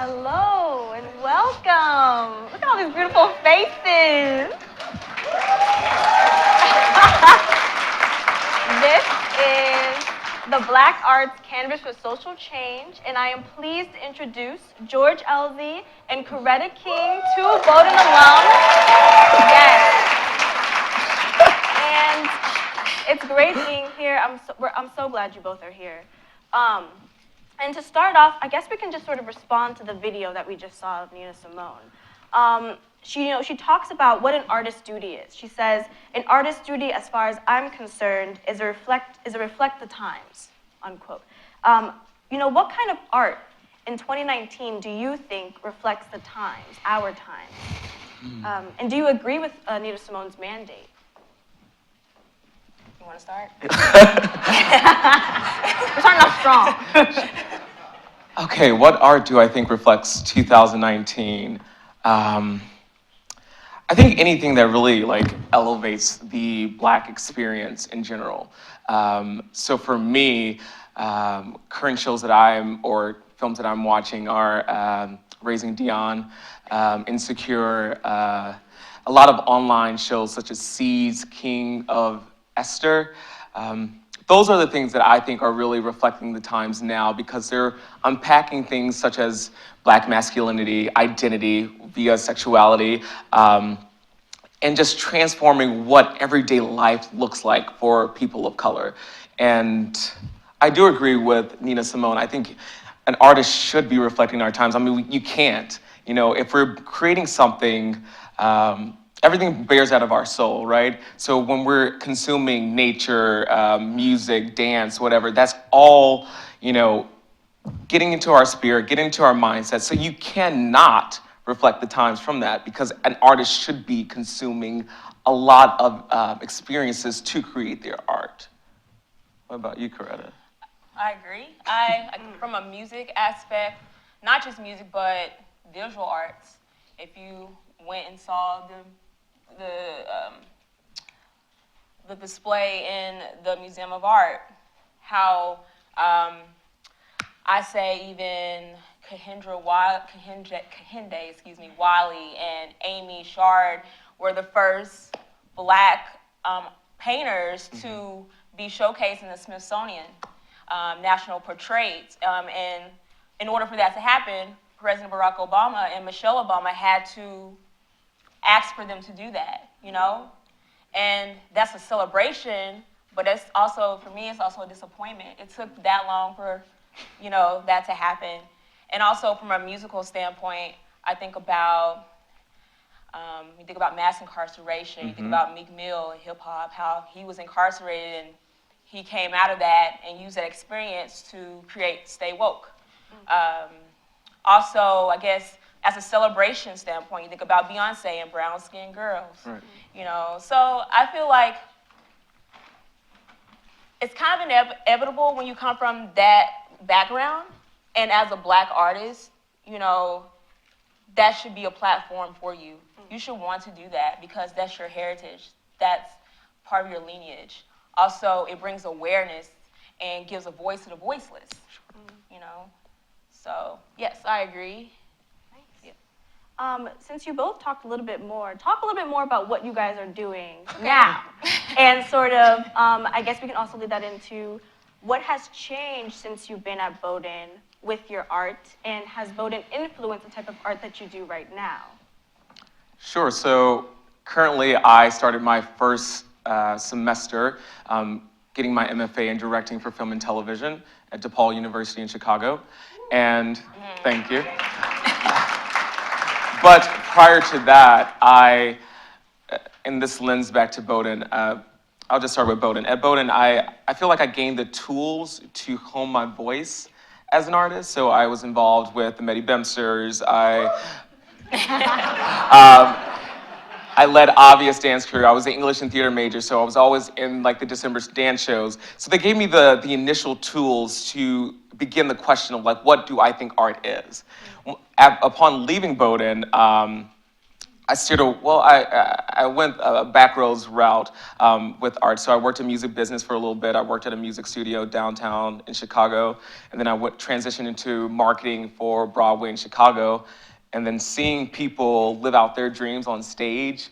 Hello and welcome. Look at all these beautiful faces. This is the Black Arts Canvas for Social Change, and I am pleased to introduce George Ellzey and Coretta King, two Bowdoin alums. Yes. And it's great being here. I'm so glad you both are here. And to start off, I guess we can just sort of respond to the video that we just saw of Nina Simone. She talks about what an artist's duty is. She says, an artist's duty, as far as I'm concerned, is to reflect the times, unquote. What kind of art in 2019 do you think reflects the times, our times? And do you agree with Nina Simone's mandate? You want to start? We're starting off strong. Okay, what art do I think reflects 2019? I think anything that really elevates the Black experience in general. So for me, current shows or films that I'm watching are Raising Dion, Insecure, a lot of online shows such as Seeds, King of Esther. Those are the things that I think are really reflecting the times now because they're unpacking things such as Black masculinity, identity via sexuality, and just transforming what everyday life looks like for people of color. And I do agree with Nina Simone. I think an artist should be reflecting our times. I mean, you can't. If we're creating something, everything bears out of our soul, right? So when we're consuming nature, music, dance, whatever, that's all, getting into our spirit, getting into our mindset. So you cannot reflect the times from that because an artist should be consuming a lot of experiences to create their art. What about you, Coretta? I agree. From a music aspect, not just music, but visual arts. If you went and saw the display in the Museum of Art, how I say even Kehinde, Wiley and Amy Shard were the first Black painters to be showcased in the Smithsonian National Portraits. And in order for that to happen, President Barack Obama and Michelle Obama had to ask for them to do that, And that's a celebration, but it's also, for me, it's also a disappointment. It took that long for, that to happen. And also from a musical standpoint, I think about, you think about mass incarceration, you think about Meek Mill, hip hop, how he was incarcerated and he came out of that and used that experience to create Stay Woke. Also, I guess, as a celebration standpoint, you think about Beyonce and Brown Skin Girls, right. So I feel like it's kind of inevitable when you come from that background, and as a Black artist, that should be a platform for you. You should want to do that because that's your heritage. That's part of your lineage. Also, it brings awareness and gives a voice to the voiceless, So, yes, I agree. Since you both talk a little bit more about what you guys are doing now. And sort of, I guess we can also lead that into what has changed since you've been at Bowdoin with your art, and has Bowdoin influenced the type of art that you do right now? Sure, so currently I started my first semester getting my MFA in directing for film and television at DePaul University in Chicago. And thank you. But prior to that, and this lends back to Bowdoin, I'll just start with Bowdoin. At Bowdoin, I feel like I gained the tools to hone my voice as an artist. So I was involved with the Meddy Bemsters. I led Obvious dance crew. I was an English and theater major, so I was always in the December dance shows. So they gave me the initial tools to begin the question of what do I think art is. Upon leaving Bowdoin, I I went a backroads route with art. So I worked in music business for a little bit. I worked at a music studio downtown in Chicago, and then I transitioned into marketing for Broadway in Chicago, and then seeing people live out their dreams on stage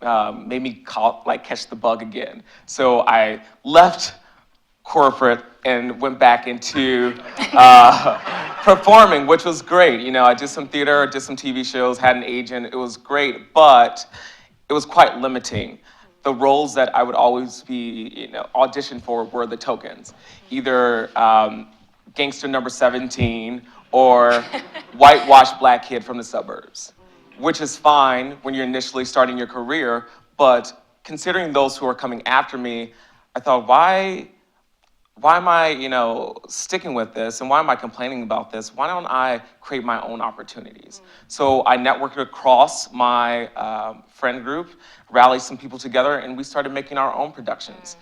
made me catch the bug again. So I left corporate and went back into performing, which was great. You know, I did some theater, did some TV shows, had an agent. It was great, but it was quite limiting. The roles that I would always be, auditioned for were the tokens, either gangster number 17 or whitewashed black kid from the suburbs, which is fine when you're initially starting your career, but considering those who are coming after me, I thought, why am I, sticking with this, and why am I complaining about this? Why don't I create my own opportunities? So I networked across my friend group, rallied some people together, and we started making our own productions.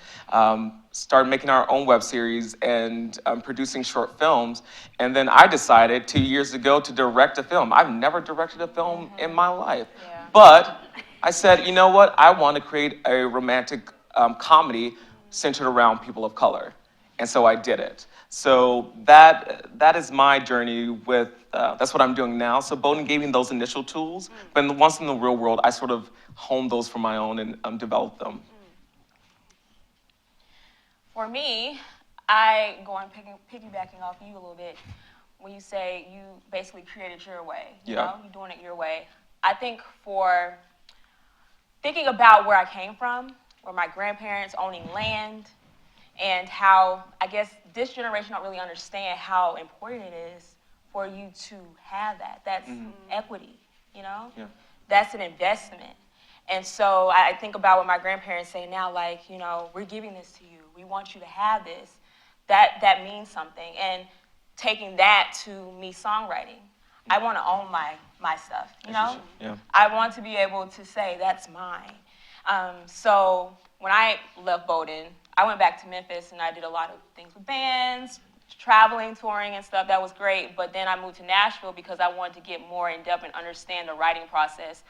Started making our own web series and producing short films. And then I decided 2 years ago to direct a film. I've never directed a film in my life. Yeah. But I said, you know what? I want to create a romantic comedy centered around people of color. And so I did it. So that is my journey with, that's what I'm doing now. So Bowdoin gave me those initial tools, but once in the real world, I sort of honed those for my own and developed them. For me, piggybacking off you a little bit, when you say you basically created your way, you're doing it your way. I think for thinking about where I came from, where my grandparents owning land, and how, I guess, this generation don't really understand how important it is for you to have that. That's equity, Yeah. That's an investment. And so I think about what my grandparents say now, like, we're giving this to you. We want you to have this. That means something. And taking that to me songwriting, I want to own my stuff, Yeah. I want to be able to say, that's mine. So when I left Bowdoin, I went back to Memphis and I did a lot of things with bands, traveling, touring and stuff. That was great. But then I moved to Nashville because I wanted to get more in depth and understand the writing process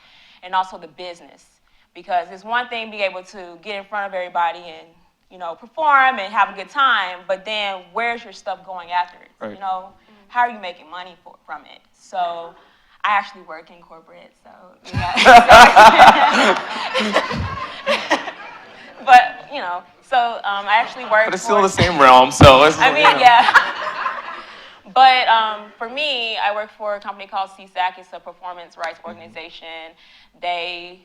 and also the business. Because it's one thing being able to get in front of everybody and, perform and have a good time, but then where's your stuff going after it? Right. How are you making money from it? So I actually work in corporate, so but so I actually work. But it's still the same realm, so it's. Yeah. But for me, I work for a company called CSAC. It's a performance rights organization. They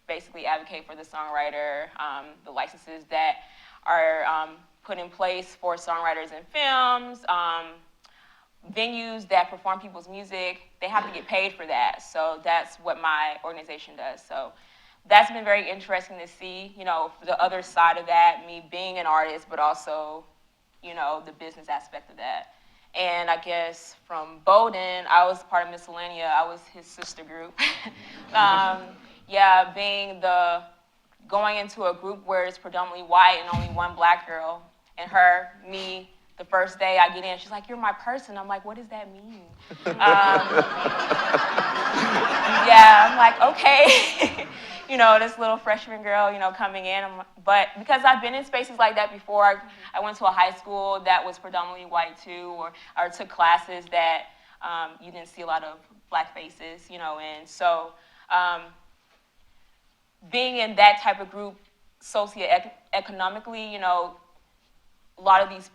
basically advocate for the songwriter, the licenses that are put in place for songwriters in films, venues that perform people's music. They have to get paid for that. So that's what my organization does. So that's been very interesting to see, the other side of that, me being an artist, but also, the business aspect of that. And I guess from Bowdoin, I was part of Miscellanea. I was his sister group. Going into a group where it's predominantly white and only one black girl, and me, the first day I get in, she's like, "You're my person." I'm like, "What does that mean?" I'm like, okay. This little freshman girl, coming in. But because I've been in spaces like that before, I went to a high school that was predominantly white too, or took classes that you didn't see a lot of black faces, and so being in that type of group socioeconomically, a lot of these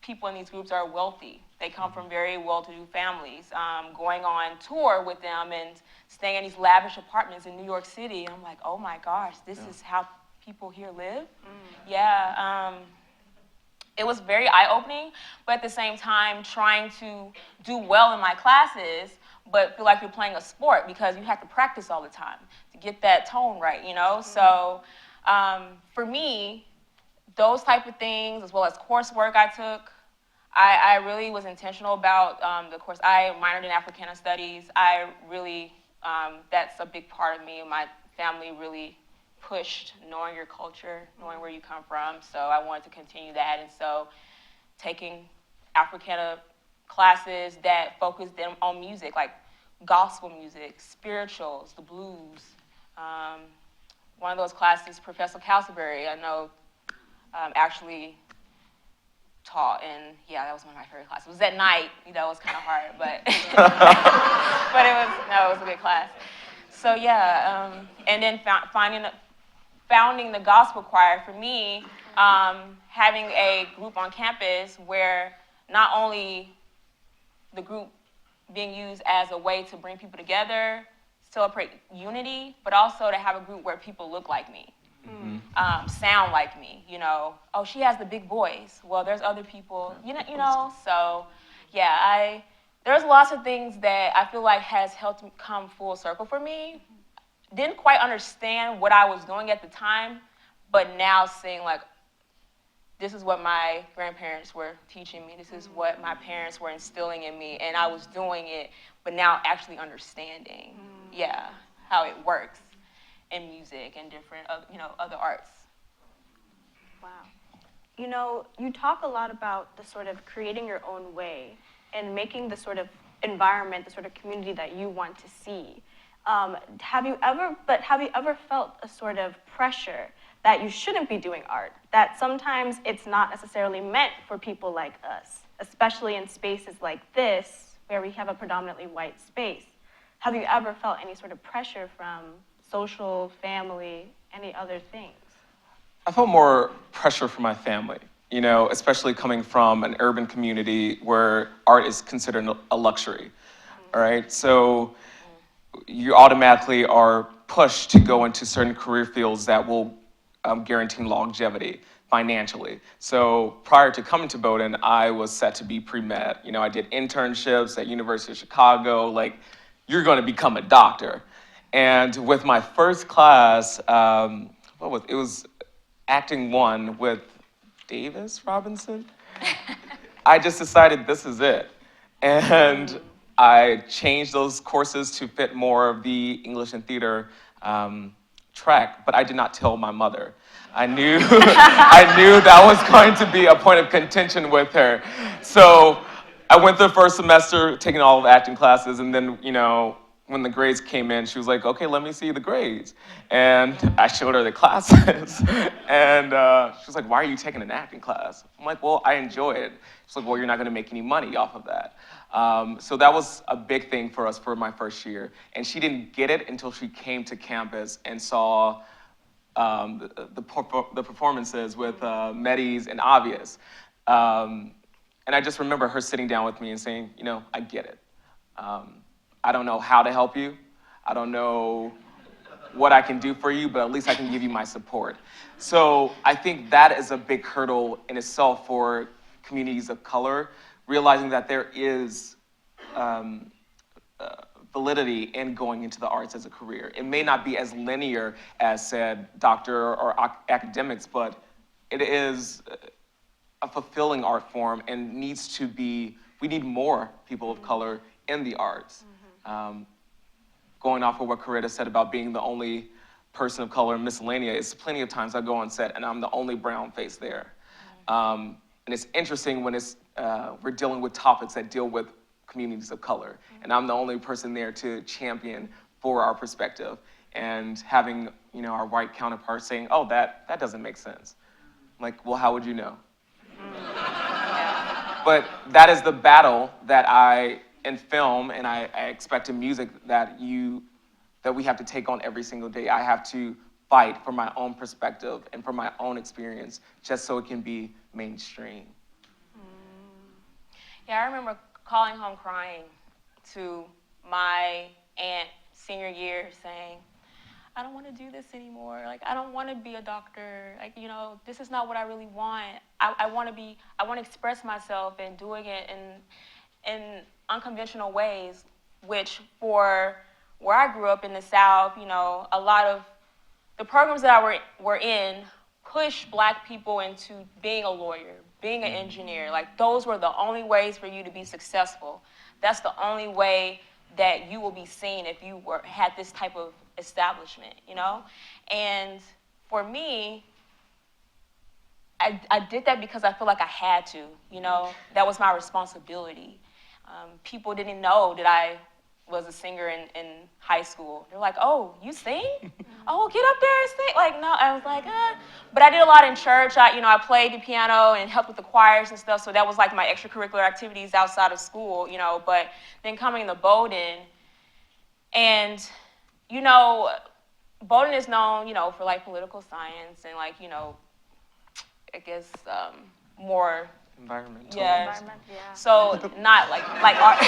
people in these groups are wealthy. They come from very well-to-do families. Going on tour with them and staying in these lavish apartments in New York City. I'm like, oh my gosh, this is how people here live? It was very eye-opening, but at the same time, trying to do well in my classes, but feel like you're playing a sport because you have to practice all the time to get that tone right, So for me, those type of things, as well as coursework I took, I really was intentional about the course. I minored in Africana Studies. I really, that's a big part of me. My family really pushed knowing your culture, knowing where you come from. So I wanted to continue that. And so taking Africana classes that focused them on music, like gospel music, spirituals, the blues. One of those classes, Professor Castleberry, I know, actually taught, and yeah, that was one of my favorite classes. It was at night, you know, it was kind of hard, but but it was a good class. So yeah, and then founding the gospel choir for me, having a group on campus where not only the group being used as a way to bring people together, celebrate unity, but also to have a group where people look like me. Sound like me, you know. Oh, she has the big voice. Well, there's other people, you know. So, yeah, there's lots of things that I feel like has helped come full circle for me. Didn't quite understand what I was doing at the time, but now seeing like, this is what my grandparents were teaching me. This is what my parents were instilling in me, and I was doing it, but now actually understanding, yeah, how it works in music and different, other arts. Wow. You know, you talk a lot about the sort of creating your own way and making the sort of environment, the sort of community that you want to see. Have you ever felt a sort of pressure that you shouldn't be doing art, that sometimes it's not necessarily meant for people like us, especially in spaces like this, where we have a predominantly white space? Have you ever felt any sort of pressure from social, family, any other things? I felt more pressure from my family, you know, especially coming from an urban community where art is considered a luxury, all right? So you automatically are pushed to go into certain career fields that will guarantee longevity financially. So prior to coming to Bowdoin, I was set to be pre-med. You know, I did internships at University of Chicago, like, you're gonna become a doctor. And with my first class, it was acting 1 with Davis Robinson. I just decided this is it. And I changed those courses to fit more of the English and theater track, but I did not tell my mother. I knew I knew that was going to be a point of contention with her. So I went the first semester taking all of the acting classes, and then, you know, when the grades came in, she was like, okay, let me see the grades. And I showed her the classes. And she was like, why are you taking an acting class? I'm like, well, I enjoy it. She's like, well, you're not gonna make any money off of that. So that was a big thing for us for my first year. And she didn't get it until she came to campus and saw the performances with Medes and Obvious. And I just remember her sitting down with me and saying, you know, I get it. I don't know how to help you. I don't know what I can do for you, but at least I can give you my support. So I think that is a big hurdle in itself for communities of color, realizing that there is validity in going into the arts as a career. It may not be as linear as, said, doctor or academics, but it is a fulfilling art form and needs to be, we need more people of color in the arts. Going off of what Coretta said about being the only person of color in Miscellanea, it's plenty of times I go on set and I'm the only brown face there. And it's interesting when we're dealing with topics that deal with communities of color, and I'm the only person there to champion for our perspective, and having, you know, our white counterparts saying, oh, that doesn't make sense. I'm like, well, how would you know? But that is the battle that I, in film, and I expect in music, that we have to take on every single day. I have to fight for my own perspective and for my own experience, just so it can be mainstream. Yeah, I remember calling home crying to my aunt senior year saying, I don't want to do this anymore. Like, I don't want to be a doctor. Like, you know, this is not what I really want. I want to express myself and doing it in unconventional ways, which for where I grew up in the South, you know, a lot of the programs that I were in push Black people into being a lawyer, being an engineer. Like, those were the only ways for you to be successful. That's the only way that you will be seen if you had this type of establishment, you know? And for me, I did that because I feel like I had to, you know? That was my responsibility. People didn't know that I was a singer in high school. They're like, oh, you sing? Oh, get up there and sing. Like, no, I was like, But I did a lot in church. I played the piano and helped with the choirs and stuff. So that was like my extracurricular activities outside of school, But then coming to Bowdoin, and, Bowdoin is known, for like political science and like, I guess more Environmental. yeah. Environment, yeah. So not like art,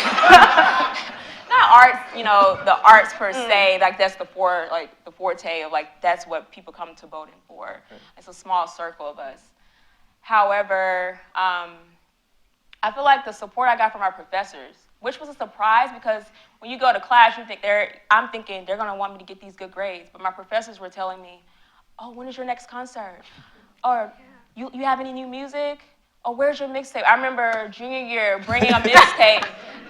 not arts, the arts per se. Like that's the forte of like that's what people come to Bowdoin for. Right. It's a small circle of us. However, I feel like the support I got from our professors, which was a surprise because when you go to class, I'm thinking they're gonna want me to get these good grades, but my professors were telling me, "Oh, when is your next concert? Or you have any new music? Oh, where's your mixtape?" I remember junior year bringing a mixtape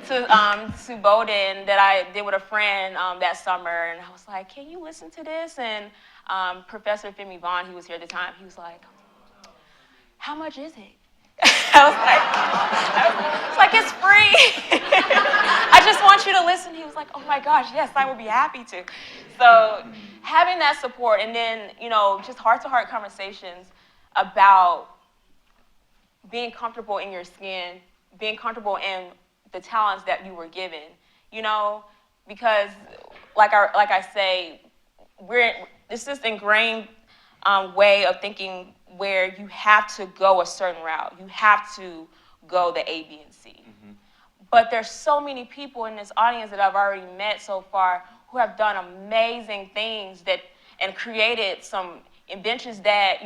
to Bowdoin that I did with a friend that summer, and I was like, "Can you listen to this?" And Professor Femi Vaughn, he was here at the time, he was like, "How much is it?" I was like, "It's free. I just want you to listen." He was like, "Oh my gosh, yes, I would be happy to." So having that support, and then just heart-to-heart conversations about being comfortable in your skin, being comfortable in the talents that you were given, because like I say, it's this ingrained way of thinking where you have to go a certain route. You have to go the A, B, and C. Mm-hmm. But there's so many people in this audience that I've already met so far who have done amazing things and created some inventions that,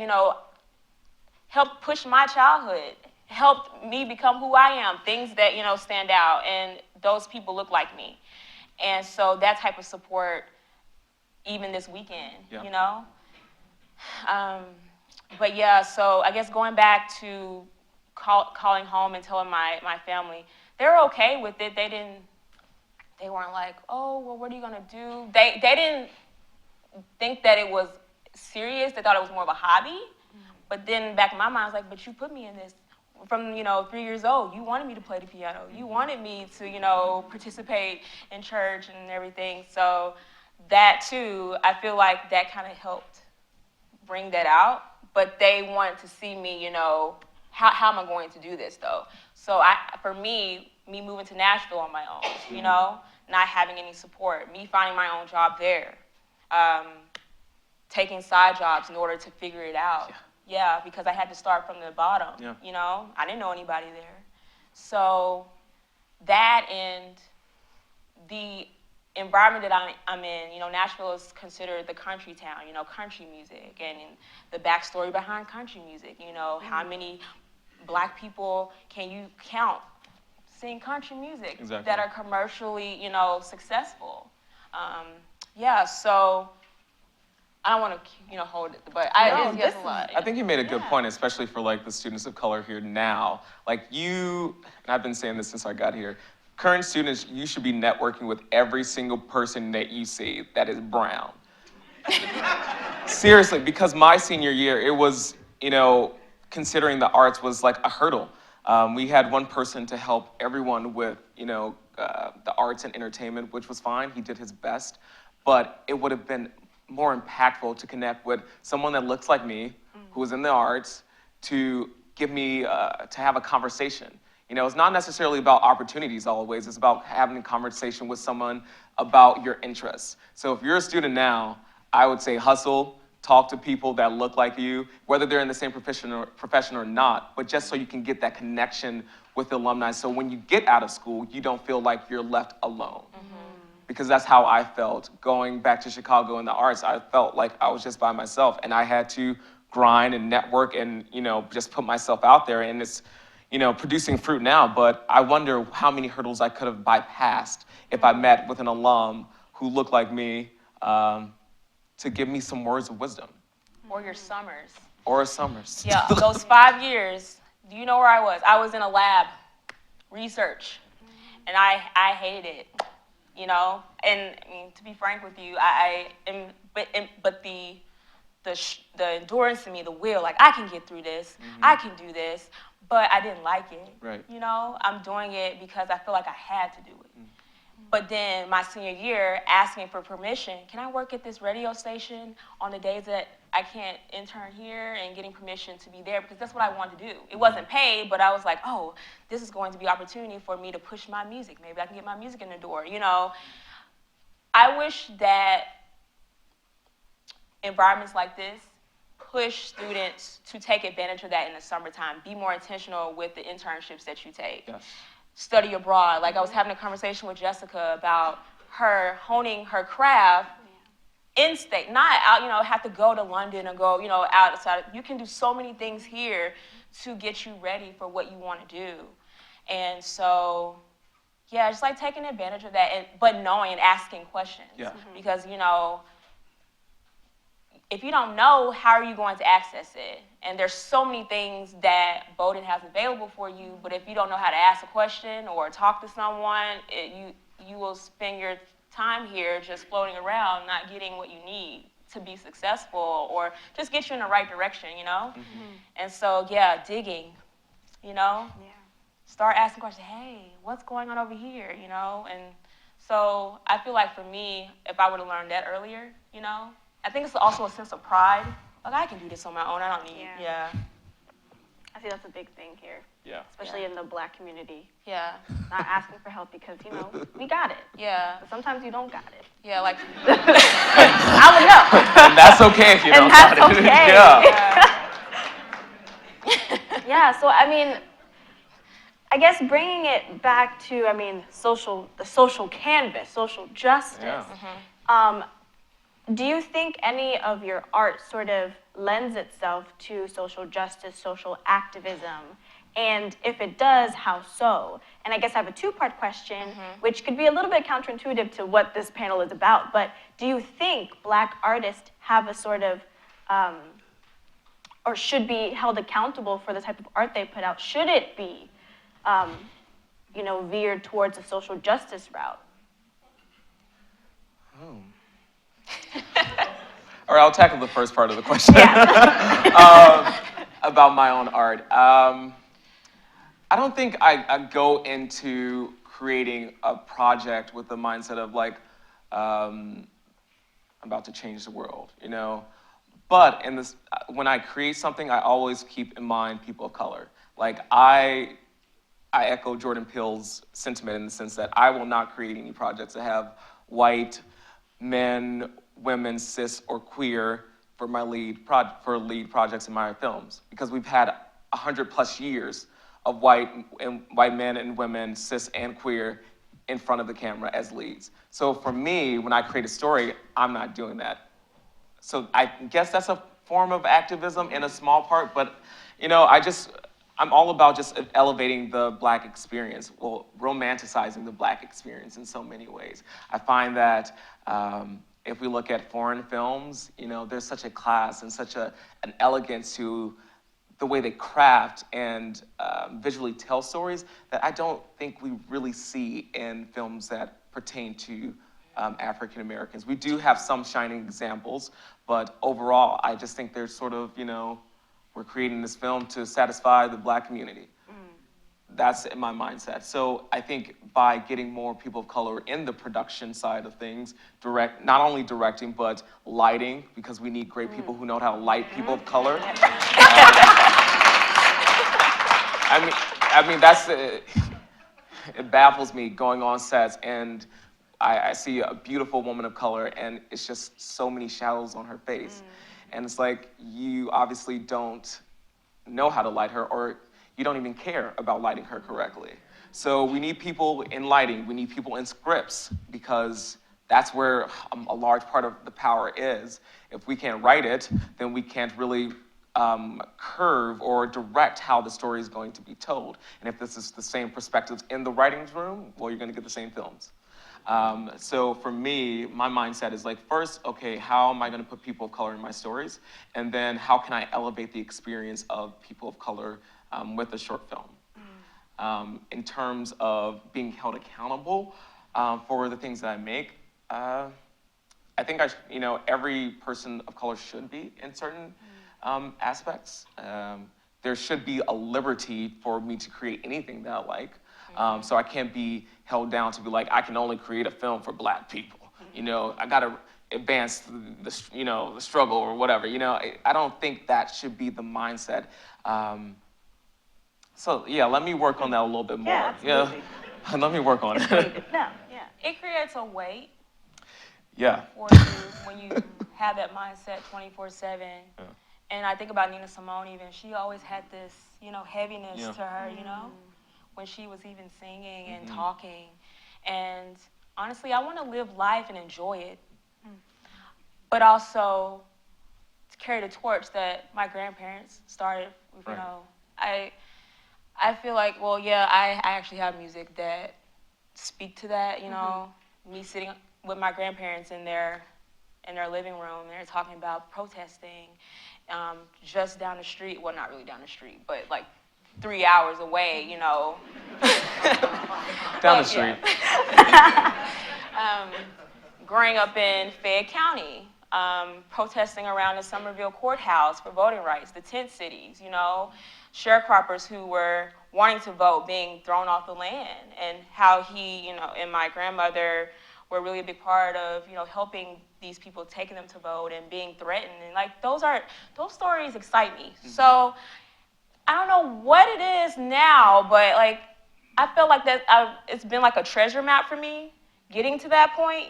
helped push my childhood, helped me become who I am, things that, stand out, and those people look like me. And so that type of support, even this weekend, But yeah, so I guess going back to calling home and telling my family, they're okay with it. They weren't like, "Oh, well, what are you gonna do?" They didn't think that it was serious. They thought it was more of a hobby. But then back in my mind, I was like, "But you put me in this from 3 years old. You wanted me to play the piano. You wanted me to participate in church and everything." So that too, I feel like that kind of helped bring that out. But they wanted to see me, how am I going to do this though? So for me moving to Nashville on my own, not having any support, me finding my own job there, taking side jobs in order to figure it out. Yeah, because I had to start from the bottom. Yeah. I didn't know anybody there. So that and the environment that I'm in, Nashville is considered the country town, country music, and the backstory behind country music, how many Black people can you count sing country music that are commercially, successful? So I don't want to, hold it, but it's just a lot. I think you made a good point, especially for like the students of color here now. Like and I've been saying this since I got here, current students, you should be networking with every single person that you see that is brown. Seriously, because my senior year, it was, considering the arts was like a hurdle. We had one person to help everyone with, the arts and entertainment, which was fine. He did his best. But it would have been more impactful to connect with someone that looks like me, who was in the arts, to give me, to have a conversation. It's not necessarily about opportunities always. It's about having a conversation with someone about your interests. So if you're a student now, I would say hustle, talk to people that look like you, whether they're in the same profession or not, but just so you can get that connection with the alumni. So when you get out of school, you don't feel like you're left alone. Because that's how I felt. Going back to Chicago in the arts, I felt like I was just by myself, and I had to grind and network and, just put myself out there. And it's, producing fruit now, but I wonder how many hurdles I could have bypassed if I met with an alum who looked like me to give me some words of wisdom. Or your summers. Or summers. Yeah, those 5 years, do you know where I was? I was in a lab, research, and I hated it, And I mean, to be frank with you, but the endurance in me, the will, like I can get through this, I can do this. But I didn't like it. Right. I'm doing it because I feel like I had to do it. But then my senior year, asking for permission, can I work at this radio station on the days that I can't intern here, and getting permission to be there, because that's what I wanted to do. It wasn't paid, but I was like, oh, this is going to be opportunity for me to push my music. Maybe I can get my music in the door, you know. I wish that environments like this push students to take advantage of that in the summertime. Be more intentional with the internships that you take. Yes. Study abroad. Like I was having a conversation with Jessica about her honing her craft in state, not out, you know, have to go to London or go, you know, outside. You can do so many things here to get you ready for what you want to do. And so, yeah, just like taking advantage of that, but knowing and asking questions. Yeah. Because, you know, if you don't know, how are you going to access it? And there's so many things that Bowdoin has available for you, but if you don't know how to ask a question or talk to someone, you will spend your time here just floating around, not getting what you need to be successful or just get you in the right direction, you know? And so, yeah, digging, you know? Yeah. Start asking questions, hey, what's going on over here, you know? And so I feel like for me, if I would have learned that earlier, you know, I think it's also a sense of pride. Like, I can do this on my own. I don't need, Yeah. I think that's a big thing here. Yeah. Especially in the Black community. Yeah. Not asking for help because, you know, we got it. Yeah. But sometimes you don't got it. Yeah, like, I would know. And that's okay if you don't And that's got it. okay. Yeah. Yeah, so I mean, I guess bringing it back to, I mean, the social canvas, social justice. Yeah. Do you think any of your art sort of lends itself to social justice, social activism? And if it does, how so? And I guess I have a two-part question, which could be a little bit counterintuitive to what this panel is about, but do you think Black artists have a sort of, or should be held accountable for the type of art they put out? Should it be, you know, veered towards a social justice route? All right, I'll tackle the first part of the question. About my own art. I don't think I go into creating a project with the mindset of like, I'm about to change the world, you know? But in this, when I create something, I always keep in mind people of color. Like I echo Jordan Peele's sentiment in the sense that I will not create any projects that have white men, women, cis, or queer for my lead projects in my films, because we've had 100+ years of white men and women, cis and queer, in front of the camera as leads. So for me, when I create a story, I'm not doing that. So I guess that's a form of activism in a small part, but you know, I'm all about just elevating the Black experience, well, romanticizing the Black experience in so many ways. I find that if we look at foreign films, you know, there's such a class and such an elegance to the way they craft and visually tell stories that I don't think we really see in films that pertain to African Americans. We do have some shining examples, but overall, I just think there's sort of, you know, we're creating this film to satisfy the Black community. That's in my mindset. So I think by getting more people of color in the production side of things, not only directing, but lighting, because we need great people who know how to light people of color. I mean, that's, it baffles me going on sets and I see a beautiful woman of color and it's just so many shadows on her face. And it's like, you obviously don't know how to light her, or you don't even care about lighting her correctly. So we need people in lighting, we need people in scripts, because that's where a large part of the power is. If we can't write it, then we can't really curve or direct how the story is going to be told. And if this is the same perspectives in the writing room, well, you're gonna get the same films. So for me, my mindset is like, first, okay, how am I gonna put people of color in my stories? And then how can I elevate the experience of people of color with a short film? In terms of being held accountable for the things that I make, I think you know, every person of color should be in certain aspects. There should be a liberty for me to create anything that I like. So I can't be held down to be like, I can only create a film for Black people. You know, I gotta advance the struggle or whatever. You know, I don't think that should be the mindset. So yeah, let me work on that a little bit more. Yeah, absolutely. Yeah, let me work on It's it. needed. No, yeah. It creates a weight Yeah. for you when you have that mindset 24/7. Yeah. And I think about Nina Simone even. She always had this, heaviness Yeah. to her, when she was even singing and talking. And honestly, I want to live life and enjoy it. But also to carry the torch that my grandparents started with, Right. I feel like, well, yeah, I actually have music that speak to that, me sitting with my grandparents in their living room, and they're talking about protesting just down the street. Well, not really down the street, but like 3 hours away, Down the street. Growing up in Fayette County, protesting around the Somerville courthouse for voting rights, the tent cities, sharecroppers who were wanting to vote being thrown off the land, and how he, and my grandmother were really a big part of, helping these people, taking them to vote and being threatened. And like, those stories excite me. So I don't know what it is now, but like, I feel like it's been like a treasure map for me, getting to that point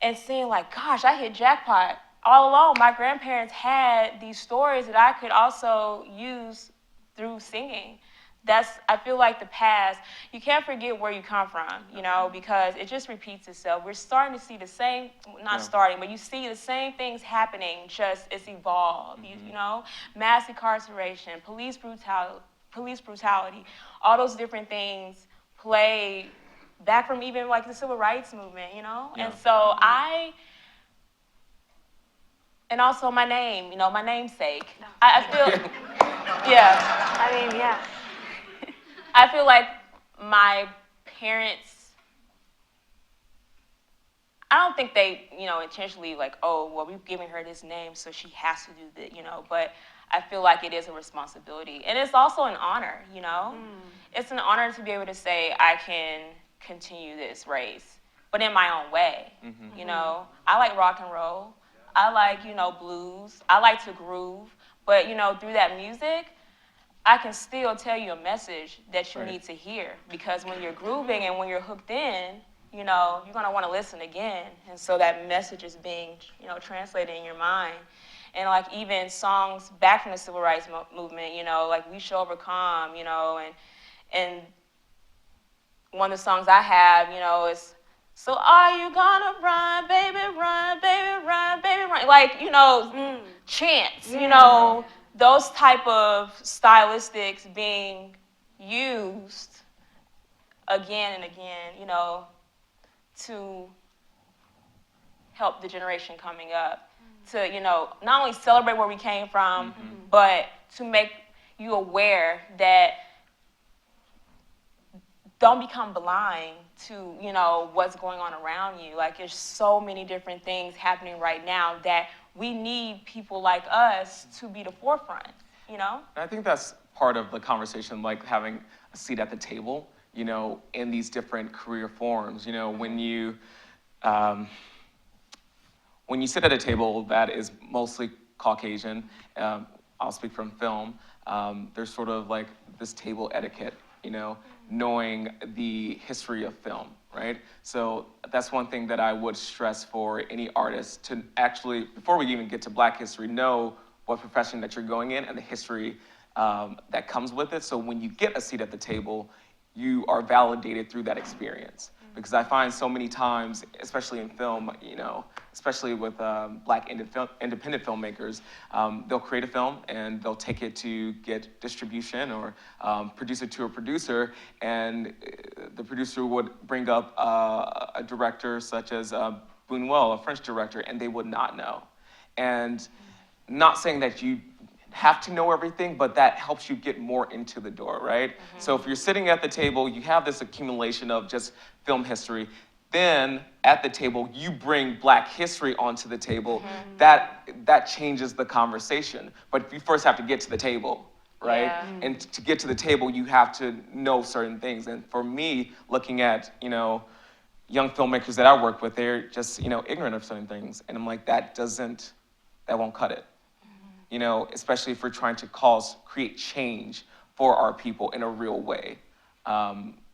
and seeing like, gosh, I hit jackpot. All along, my grandparents had these stories that I could also use through singing. I feel like the past, you can't forget where you come from, because it just repeats itself. We're starting to see the same, but you see the same things happening, just it's evolved, mass incarceration, police brutality, all those different things play back from even like the civil rights movement, Yeah. And so and also my name, my namesake. I feel, yeah. I mean, yeah. I feel like my parents, I don't think they, intentionally like, oh, well, we're giving her this name, so she has to do that, but I feel like it is a responsibility. And it's also an honor, It's an honor to be able to say, I can continue this race, but in my own way, I like rock and roll. I like, blues. I like to groove. But, through that music, I can still tell you a message that you need to hear. Because when you're grooving and when you're hooked in, you're going to want to listen again. And so that message is being, translated in your mind. And like even songs back from the civil rights movement, like We Shall Overcome, and one of the songs I have, is, so are you gonna run, baby, run, baby, run, baby, run? Like, chants, those type of stylistics being used again and again, to help the generation coming up, to, not only celebrate where we came from, but to make you aware that don't become blind to, what's going on around you. Like, there's so many different things happening right now that we need people like us to be the forefront, I think that's part of the conversation, like having a seat at the table, in these different career forms. When you sit at a table that is mostly Caucasian, I'll speak from film, there's sort of like this table etiquette, knowing the history of film, right? So that's one thing that I would stress for any artist to actually, before we even get to Black history, know what profession that you're going in and the history that comes with it. So when you get a seat at the table, you are validated through that experience. Because I find so many times, especially in film, especially with Black independent filmmakers, they'll create a film and they'll take it to get distribution or produce it to a producer, and the producer would bring up a director such as Buñuel, a French director, and they would not know. And not saying that you have to know everything, but that helps you get more into the door, right? So if you're sitting at the table, you have this accumulation of just film history. Then at the table, you bring Black history onto the table. That changes the conversation. But you first have to get to the table, right? Yeah. And to get to the table, you have to know certain things. And for me, looking at, young filmmakers that I work with, they're just, ignorant of certain things. And I'm like, that won't cut it. Especially if we're trying to create change for our people in a real way.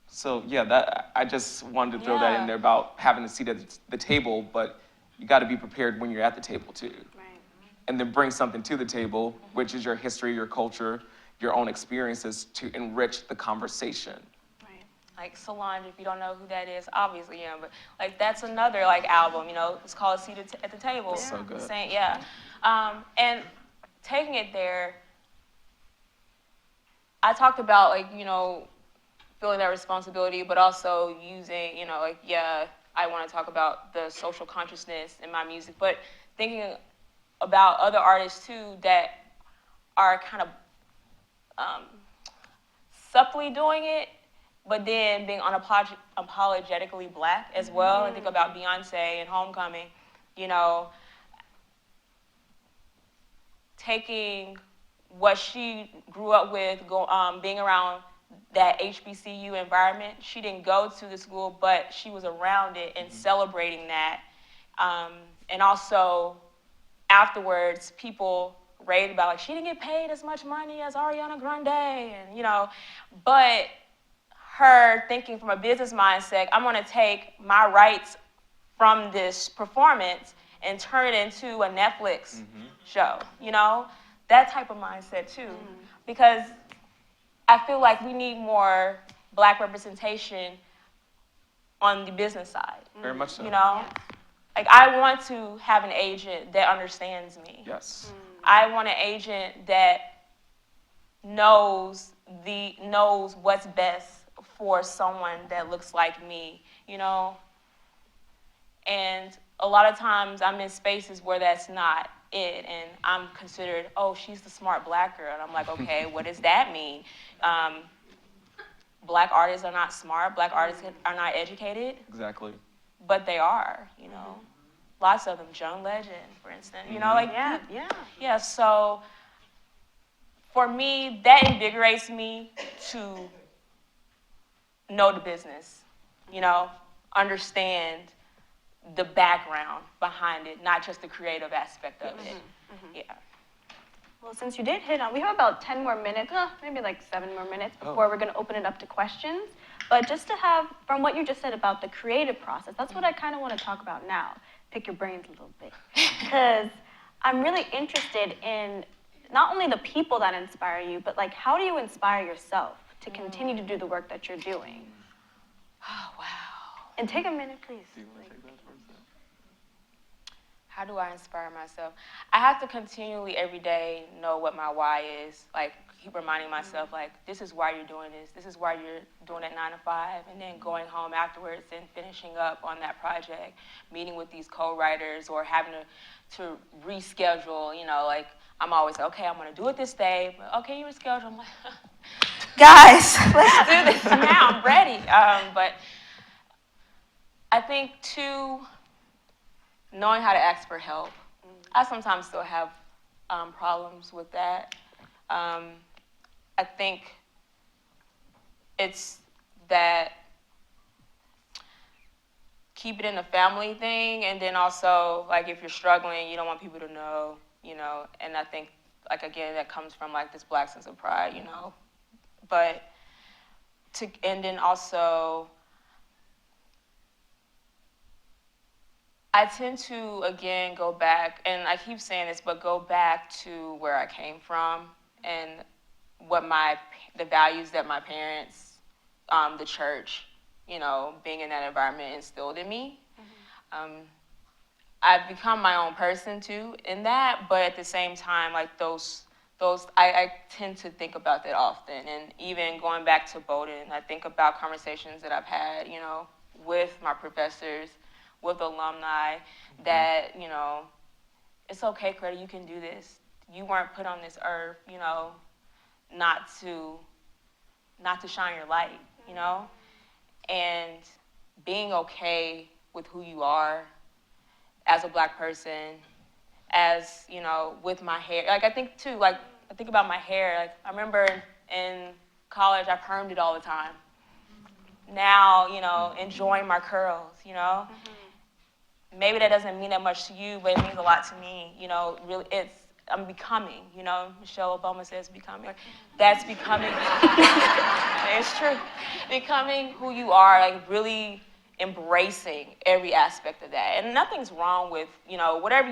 So yeah, I just wanted to throw that in there about having a seat at the table, but you got to be prepared when you're at the table too. Right. And then bring something to the table, which is your history, your culture, your own experiences to enrich the conversation. Like Solange, if you don't know who that is, obviously, but like that's another like album, it's called Seat at the Table. Yeah. So good. And taking it there, I talked about like, feeling that responsibility, but also using, I want to talk about the social consciousness in my music, but thinking about other artists too that are kind of subtly doing it, but then being unapologetically black as well. I think about Beyonce and Homecoming, taking what she grew up with, being around that HBCU environment. She didn't go to the school, but she was around it and celebrating that. And also, afterwards, people raved about, like, she didn't get paid as much money as Ariana Grande, and, but her thinking from a business mindset, I'm going to take my rights from this performance and turn it into a Netflix show, that type of mindset too. Because I feel like we need more black representation on the business side. Very much so. Like I want to have an agent that understands me. Yes. I want an agent that knows what's best for someone that looks like me, And a lot of times I'm in spaces where that's not it, and I'm considered, oh, she's the smart black girl. And I'm like, okay, what does that mean? Black artists are not smart. Black artists are not educated. Exactly. But they are, Lots of them. John Legend, for instance. Yeah, so for me, that invigorates me to know the business, understand the background behind it, not just the creative aspect of it. Yeah. Well, since you did hit on, we have about 10 more minutes, maybe like 7 more minutes before we're going to open it up to questions. But just to have, from what you just said about the creative process, that's what I kind of want to talk about now. Pick your brains a little bit. Because I'm really interested in not only the people that inspire you, but like how do you inspire yourself to continue to do the work that you're doing? Oh, wow. And take a minute, please. Do you want to take that for a second? How do I inspire myself? I have to continually every day know what my why is. Like, keep reminding myself, like, this is why you're doing this. This is why you're doing it 9 to 5. And then going home afterwards and finishing up on that project, meeting with these co-writers or having to reschedule, like, I'm always, okay, I'm going to do it this day. But, okay, you reschedule. I'm like, guys, let's do this now. I'm ready. But I think, too, knowing how to ask for help. I sometimes still have problems with that. I think it's that keep it in a family thing, and then also, like, if you're struggling, you don't want people to know, and I think, like, again, that comes from, like, this black sense of pride, but and then also, I tend to, again, go back, and I keep saying this, but go back to where I came from and what the values that my parents, the church, being in that environment instilled in me. I've become my own person too in that, but at the same time, like I tend to think about that often. And even going back to Bowdoin, I think about conversations that I've had, with my professors, with alumni, that, it's okay, Coretta, you can do this. You weren't put on this earth, not to shine your light, and being okay with who you are as a black person, as, with my hair. Like, I think, too, like, I think about my hair. Like, I remember in college, I permed it all the time. Now, you know, enjoying my curls, you know. Maybe that doesn't mean that much to you, but it means a lot to me. You know, really, I'm becoming. You know, Michelle Obama says becoming. That's becoming. It's true. Becoming who you are, like really embracing every aspect of that. And nothing's wrong with, you know, whatever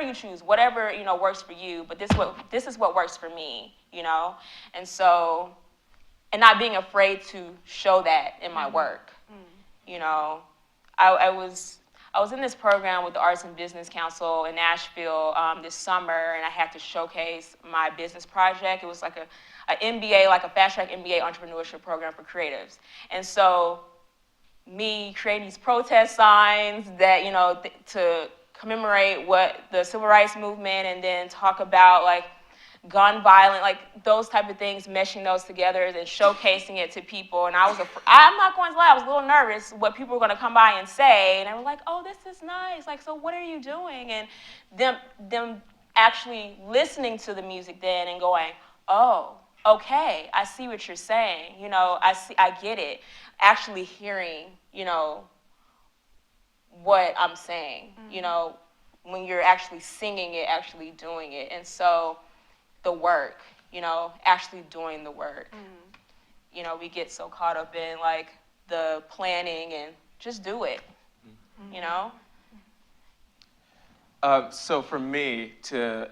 you choose, whatever, you know, works for you. But this is what works for me. You know, and so, and not being afraid to show that in my work. You know, I was in this program with the Arts and Business Council in Nashville this summer, and I had to showcase my business project. It was like an MBA, like a fast-track MBA entrepreneurship program for creatives. And so me creating these protest signs that, you know, to commemorate what the civil rights movement, and then talk about like gun violence, like those type of things, meshing those together and showcasing it to people. And I'm not going to lie, I was a little nervous what people were going to come by and say. And they were like, oh, this is nice. Like, so what are you doing? And them actually listening to the music then and going, oh, okay, I see what you're saying. You know, I get it. Actually hearing, you know, what I'm saying, you know, when you're actually singing it, actually doing it. And so the work, you know, actually doing the work. You know, we get so caught up in like the planning and just do it, you know? So for me, where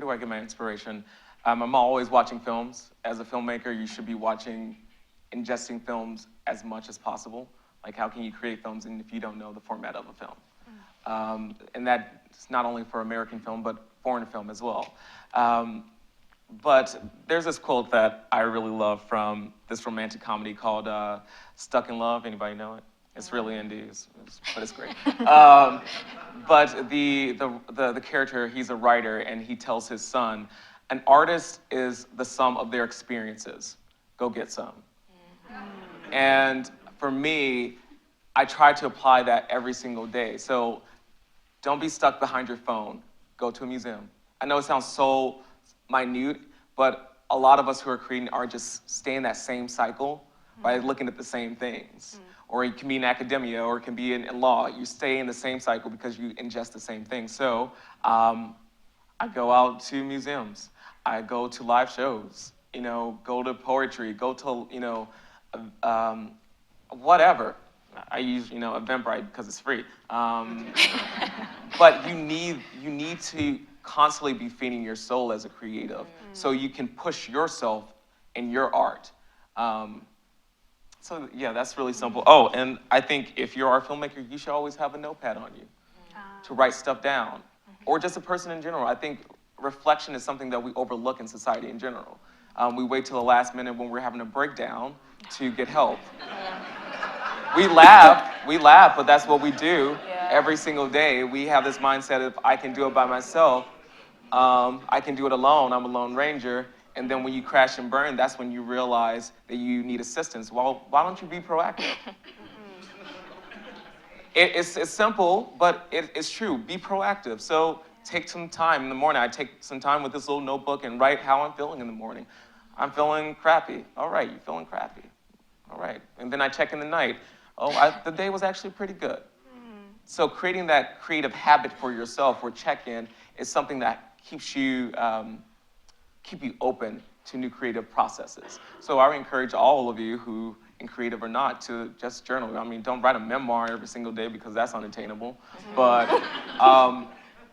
do I get my inspiration? I'm always watching films. As a filmmaker, you should be ingesting films as much as possible. Like, how can you create films if you don't know the format of a film? And that's not only for American film, but foreign film as well. But there's this quote that I really love from this romantic comedy called Stuck in Love. Anybody know it? It's really indie, but it's great. But the character, he's a writer, and he tells his son, an artist is the sum of their experiences. Go get some. And for me, I try to apply that every single day. So don't be stuck behind your phone. Go to a museum. I know it sounds so minute, but a lot of us who are creating art just stay in that same cycle by looking at the same things. Or it can be in academia, or it can be in law. You stay in the same cycle because you ingest the same thing. So I go out to museums. I go to live shows, you know, go to poetry, go to, you know, whatever. I use, you know, Eventbrite because it's free. But you need to constantly be feeding your soul as a creative so you can push yourself in your art. So yeah, that's really simple. Oh, and I think if you're a filmmaker, you should always have a notepad on you to write stuff down, or just a person in general. I think reflection is something that we overlook in society in general. We wait till the last minute when we're having a breakdown to get help. We laugh, but that's what we do every single day. We have this mindset of, I can do it by myself. I can do it alone. I'm a lone ranger. And then when you crash and burn, that's when you realize that you need assistance. Well, why don't you be proactive? It's simple, but it's true. Be proactive. So take some time in the morning. I take some time with this little notebook and write how I'm feeling in the morning. I'm feeling crappy. All right, you're feeling crappy. All right. And then I check in the night. Oh, the day was actually pretty good. So creating that creative habit for yourself or check-in is something that keep you open to new creative processes. So I would encourage all of you who in creative or not to just journal. I mean, don't write a memoir every single day because that's unattainable. But